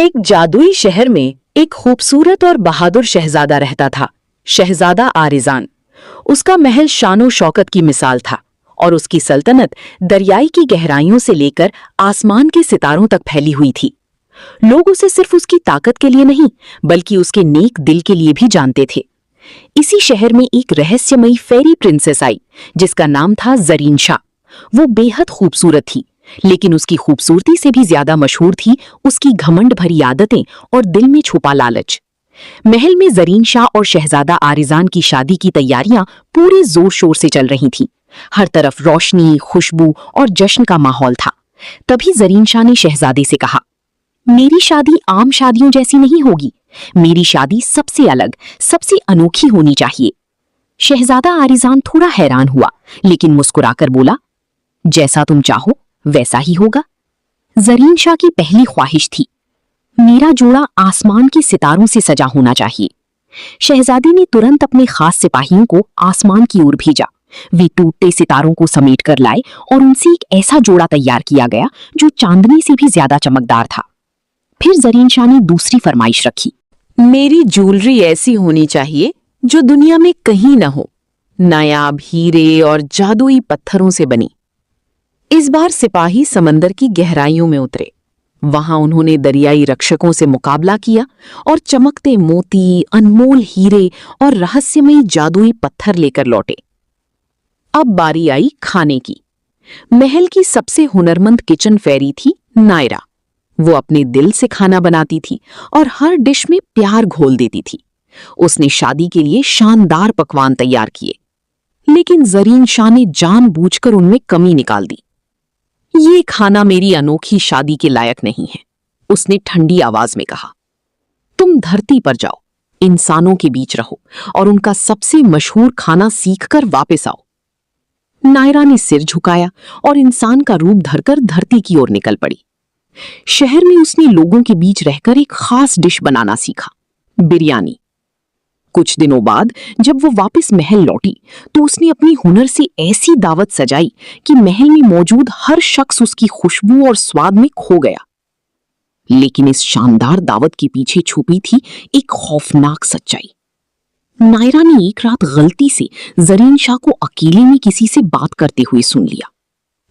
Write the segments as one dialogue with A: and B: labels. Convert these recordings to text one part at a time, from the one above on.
A: एक जादुई शहर में एक खूबसूरत और बहादुर शहजादा रहता था, शहजादा आरिजान। उसका महल शानो शौकत की मिसाल था और उसकी सल्तनत दरियाई की गहराइयों से लेकर आसमान के सितारों तक फैली हुई थी। लोग उसे सिर्फ उसकी ताकत के लिए नहीं, बल्कि उसके नेक दिल के लिए भी जानते थे। इसी शहर में एक रहस्यमयी फेरी प्रिंसेस आई, जिसका नाम था जरीन शाह। वो बेहद खूबसूरत थी, लेकिन उसकी खूबसूरती से भी ज्यादा मशहूर थी उसकी घमंड भरी आदतें और दिल में छुपा लालच। महल में जरीन शाह और शहजादा आरिजान की शादी की तैयारियां पूरे जोर शोर से चल रही थीं। हर तरफ रोशनी, खुशबू और जश्न का माहौल था। तभी जरीन शाह ने शहजादे से कहा, मेरी शादी आम शादियों जैसी नहीं होगी। मेरी शादी सबसे अलग, सबसे अनोखी होनी चाहिए। शहजादा आरिजान थोड़ा हैरान हुआ, लेकिन मुस्कुराकर बोला, जैसा तुम चाहो वैसा ही होगा। जरीन शाह की पहली ख्वाहिश थी, मेरा जोड़ा आसमान के सितारों से सजा होना चाहिए। शहजादी ने तुरंत अपने खास सिपाहियों को आसमान की ओर भेजा। वे टूटते सितारों को समेट कर लाए और उनसे एक ऐसा जोड़ा तैयार किया गया जो चांदनी से भी ज्यादा चमकदार था। फिर जरीन शाह ने दूसरी फरमाइश रखी, मेरी ज्वेलरी ऐसी होनी चाहिए जो दुनिया में कहीं न हो, नायाब हीरे और जादुई पत्थरों से बनी। इस बार सिपाही समंदर की गहराइयों में उतरे। वहां उन्होंने दरियाई रक्षकों से मुकाबला किया और चमकते मोती, अनमोल हीरे और रहस्यमयी जादुई पत्थर लेकर लौटे। अब बारी आई खाने की। महल की सबसे हुनरमंद किचन फेरी थी नायरा। वो अपने दिल से खाना बनाती थी और हर डिश में प्यार घोल देती थी। उसने शादी के लिए शानदार पकवान तैयार किए, लेकिन जरीन शाह ने जानबूझकर उनमें कमी निकाल दी। ये खाना मेरी अनोखी शादी के लायक नहीं है, उसने ठंडी आवाज में कहा। तुम धरती पर जाओ, इंसानों के बीच रहो और उनका सबसे मशहूर खाना सीखकर वापस आओ। नायरा ने सिर झुकाया और इंसान का रूप धरकर धरती की ओर निकल पड़ी। शहर में उसने लोगों के बीच रहकर एक खास डिश बनाना सीखा, बिरयानी। कुछ दिनों बाद जब वो वापस महल लौटी तो उसने अपनी हुनर से ऐसी दावत सजाई कि महल में मौजूद हर शख्स उसकी खुशबू और स्वाद में खो गया। लेकिन इस शानदार दावत के पीछे छुपी थी एक खौफनाक सच्चाई। नायरा ने एक रात गलती से जरीन शाह को अकेले में किसी से बात करते हुए सुन लिया।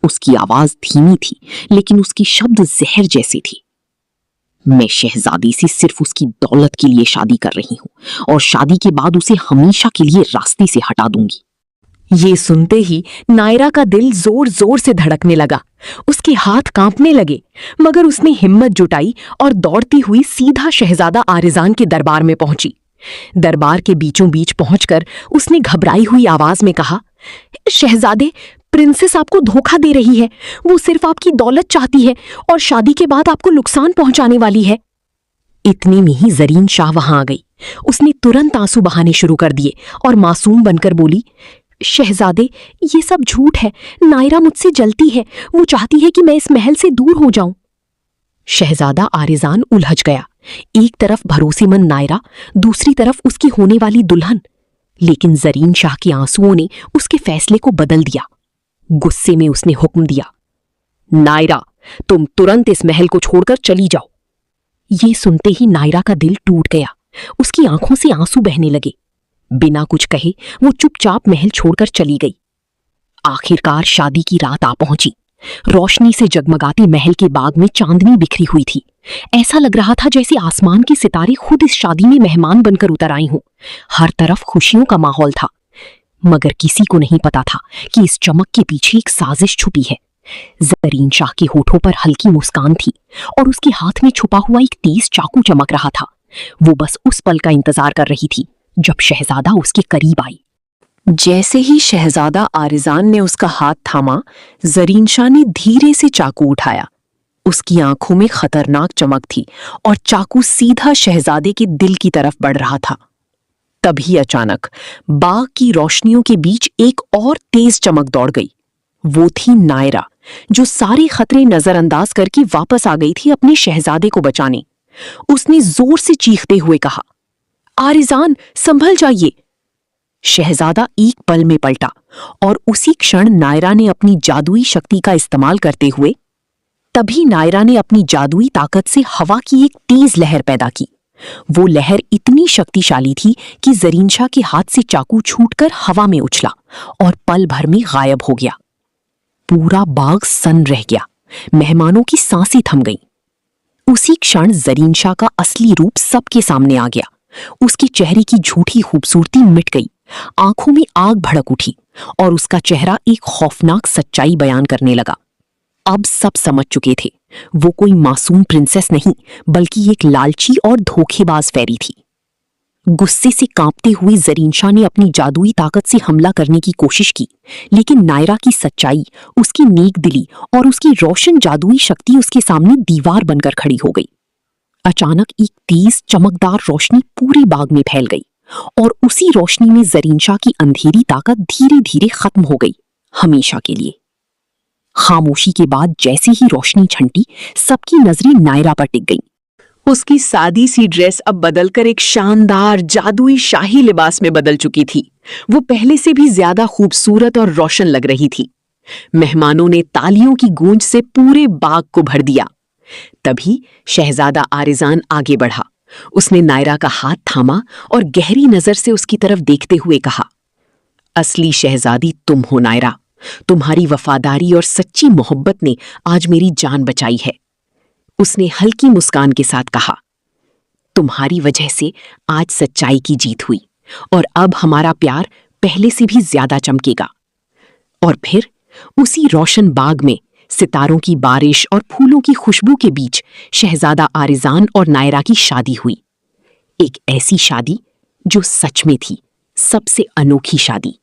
A: उसकी आवाज धीमी थी, लेकिन उसकी शब्द जहर जैसे थी। मैं शहजादी से सिर्फ उसकी दौलत के लिए शादी कर रही हूं और शादी के बाद उसे हमेशा के लिए रास्ते से हटा दूंगी। ये सुनते ही नायरा का दिल जोर जोर से धड़कने लगा। उसके हाथ कांपने लगे, मगर उसने हिम्मत जुटाई और दौड़ती हुई सीधा शहजादा आरिजान के दरबार में पहुंची। दरबार के बीचों बीच पहुंचकर उसने घबराई हुई आवाज में कहा, शहजादे, प्रिंसेस आपको धोखा दे रही है। वो सिर्फ आपकी दौलत चाहती है और शादी के बाद आपको नुकसान पहुंचाने वाली है। इतने में ही जरीन शाह वहां आ गई। उसने तुरंत आंसू बहाने शुरू कर दिए और मासूम बनकर बोली, शहजादे, ये सब झूठ है। नायरा मुझसे जलती है। वो चाहती है कि मैं इस महल से दूर हो जाऊं। शहजादा आरिजान उलझ गया। एक तरफ भरोसेमंद नायरा, दूसरी तरफ उसकी होने वाली दुल्हन। लेकिन जरीन शाह के आंसुओं ने उसके फैसले को बदल दिया। गुस्से में उसने हुक्म दिया, नायरा, तुम तुरंत इस महल को छोड़कर चली जाओ। ये सुनते ही नायरा का दिल टूट गया। उसकी आंखों से आंसू बहने लगे। बिना कुछ कहे वो चुपचाप महल छोड़कर चली गई। आखिरकार शादी की रात आ पहुंची। रोशनी से जगमगाते महल के बाग में चांदनी बिखरी हुई थी। ऐसा लग रहा था जैसे आसमान के सितारे खुद इस शादी में मेहमान बनकर उतर आए हों। हर तरफ खुशियों का माहौल था, मगर किसी को नहीं पता था कि इस चमक के पीछे एक साजिश छुपी है। जरीन शाह के होठों पर हल्की मुस्कान थी और उसके हाथ में छुपा हुआ एक तेज चाकू चमक रहा था। वो बस उस पल का इंतजार कर रही थी जब शहजादा उसके करीब आई। जैसे ही शहजादा आरिजान ने उसका हाथ थामा, जरीन शाह ने धीरे से चाकू उठाया। उसकी आंखों में खतरनाक चमक थी और चाकू सीधा शहजादे के दिल की तरफ बढ़ रहा था। तभी अचानक बाग की रोशनियों के बीच एक और तेज चमक दौड़ गई। वो थी नायरा, जो सारे खतरे नजरअंदाज करके वापस आ गई थी अपने शहजादे को बचाने। उसने जोर से चीखते हुए कहा, आरिजान, संभल जाइए। शहजादा एक पल में पलटा और उसी क्षण नायरा ने अपनी जादुई शक्ति का इस्तेमाल करते हुए तभी नायरा ने अपनी जादुई ताकत से हवा की एक तेज लहर पैदा की। वो लहर इतनी शक्तिशाली थी कि ज़रीनशा के हाथ से चाकू छूटकर हवा में उछला और पल भर में गायब हो गया। पूरा बाग सन्न रह गया। मेहमानों की सांसें थम गईं। उसी क्षण ज़रीनशा का असली रूप सबके सामने आ गया। उसके चेहरे की झूठी खूबसूरती मिट गई, आंखों में आग भड़क उठी और उसका चेहरा एक खौफनाक सच्चाई बयान करने लगा। अब सब समझ चुके थे, वो कोई मासूम प्रिंसेस नहीं बल्कि एक लालची और धोखेबाज फेरी थी। गुस्से से कांपते हुए ज़रीनशा ने अपनी जादुई ताकत से हमला करने की कोशिश की, लेकिन नायरा की सच्चाई, उसकी नेक दिली और उसकी रोशन जादुई शक्ति उसके सामने दीवार बनकर खड़ी हो गई। अचानक एक तेज चमकदार रोशनी पूरे बाग में फैल गई और उसी रोशनी में ज़रीनशा की अंधेरी ताकत धीरे धीरे खत्म हो गई, हमेशा के लिए। खामोशी के बाद जैसे ही रोशनी छंटी, सबकी नजरें नायरा पर टिक गईं। उसकी सादी सी ड्रेस अब बदलकर एक शानदार जादुई शाही लिबास में बदल चुकी थी। वो पहले से भी ज्यादा खूबसूरत और रोशन लग रही थी। मेहमानों ने तालियों की गूंज से पूरे बाग को भर दिया। तभी शहजादा आरिजान आगे बढ़ा। उसने नायरा का हाथ थामा और गहरी नजर से उसकी तरफ देखते हुए कहा, असली शहजादी तुम हो नायरा। तुम्हारी वफादारी और सच्ची मोहब्बत ने आज मेरी जान बचाई है। उसने हल्की मुस्कान के साथ कहा, तुम्हारी वजह से आज सच्चाई की जीत हुई और अब हमारा प्यार पहले से भी ज्यादा चमकेगा। और फिर उसी रोशन बाग में सितारों की बारिश और फूलों की खुशबू के बीच शहजादा आरिजान और नायरा की शादी हुई। एक ऐसी शादी जो सच में थी सबसे अनोखी शादी।